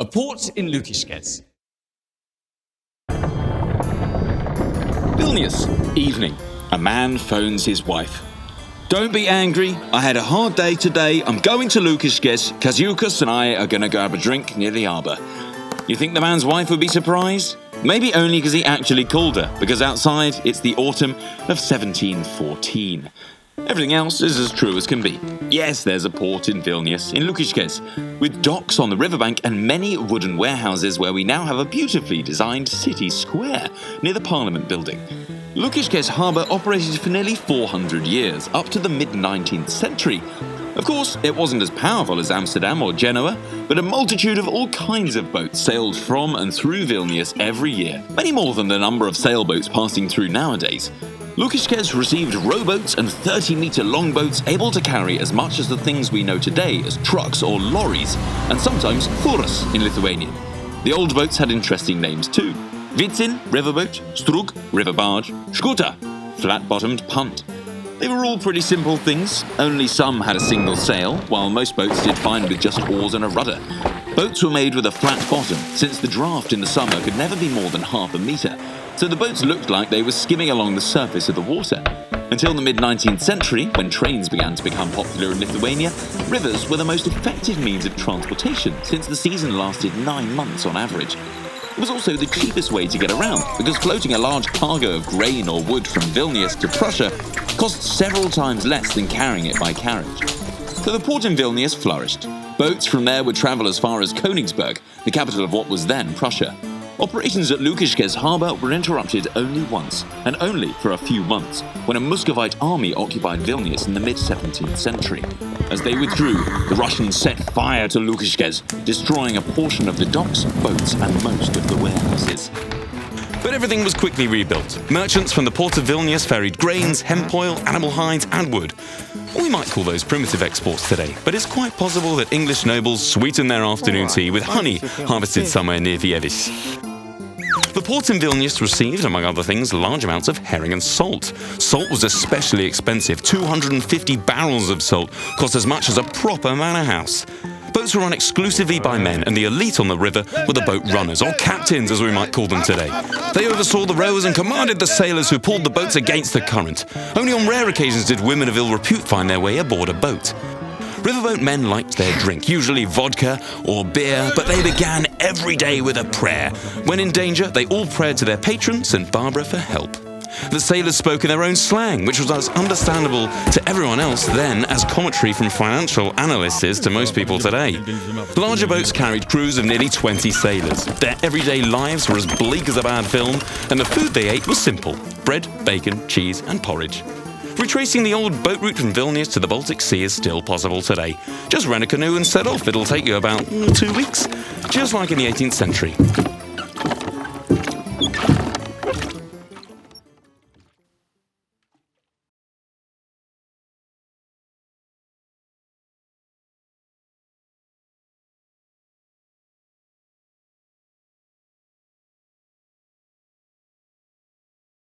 A port in Lukiškės. Vilnius, evening. A man phones his wife. Don't be angry, I had a hard day today. I'm going to Lukiškės. ZUKAS and I are going to go have a drink near the harbour. You think the man's wife would be surprised? Maybe only because he actually called her, because outside it's the autumn of 1714. Everything else is as true as can be. Yes, there's a port in Vilnius, in Lukiškės, with docks on the riverbank and many wooden warehouses where we now have a beautifully designed city square near the Parliament building. Lukiškės harbour operated for nearly 400 years, up to the mid-19th century. Of course, it wasn't as powerful as Amsterdam or Genoa, but a multitude of all kinds of boats sailed from and through Vilnius every year, many more than the number of sailboats passing through nowadays. Lukiškės received rowboats and 30-metre longboats able to carry as much as the things we know today as trucks or lorries, and sometimes fūros in Lithuanian. The old boats had interesting names too. Vicin, riverboat, strug, river barge, skuta, flat-bottomed punt. They were all pretty simple things, only some had a single sail, while most boats did fine with just oars and a rudder. Boats were made with a flat bottom, since the draft in the summer could never be more than half a metre, so the boats looked like they were skimming along the surface of the water. Until the mid-19th century, when trains began to become popular in Lithuania, rivers were the most effective means of transportation, since the season lasted 9 months on average. It was also the cheapest way to get around, because floating a large cargo of grain or wood from Vilnius to Prussia cost several times less than carrying it by carriage. So the port in Vilnius flourished. Boats from there would travel as far as Königsberg, the capital of what was then Prussia. Operations at Lukiškės harbour were interrupted only once, and only for a few months, when a Muscovite army occupied Vilnius in the mid-17th century. As they withdrew, the Russians set fire to Lukiškės, destroying a portion of the docks, boats, and most of the warehouses. But everything was quickly rebuilt. Merchants from the port of Vilnius ferried grains, hemp oil, animal hides, and wood. We might call those primitive exports today, but it's quite possible that English nobles sweetened their afternoon tea with honey harvested somewhere near VINEVICIUS. The port in Vilnius received, among other things, large amounts of herring and salt. Salt was especially expensive. 250 barrels of salt cost as much as a proper manor house. Boats were run exclusively by men, and the elite on the river were the boat runners, or captains as we might call them today. They oversaw the rowers and commanded the sailors who pulled the boats against the current. Only on rare occasions did women of ill repute find their way aboard a boat. Riverboat men liked their drink, usually vodka or beer, but they began every day with a prayer. When in danger, they all prayed to their patron, St. Barbara, for help. The sailors spoke in their own slang, which was as understandable to everyone else then as commentary from financial analysts is to most people today. Larger boats carried crews of nearly 20 sailors. Their everyday lives were as bleak as a bad film, and the food they ate was simple: bread, bacon, cheese, and porridge. Retracing the old boat route from Vilnius to the Baltic Sea is still possible today. Just rent a canoe and set off. It'll take you about 2 weeks, just like in the 18th century.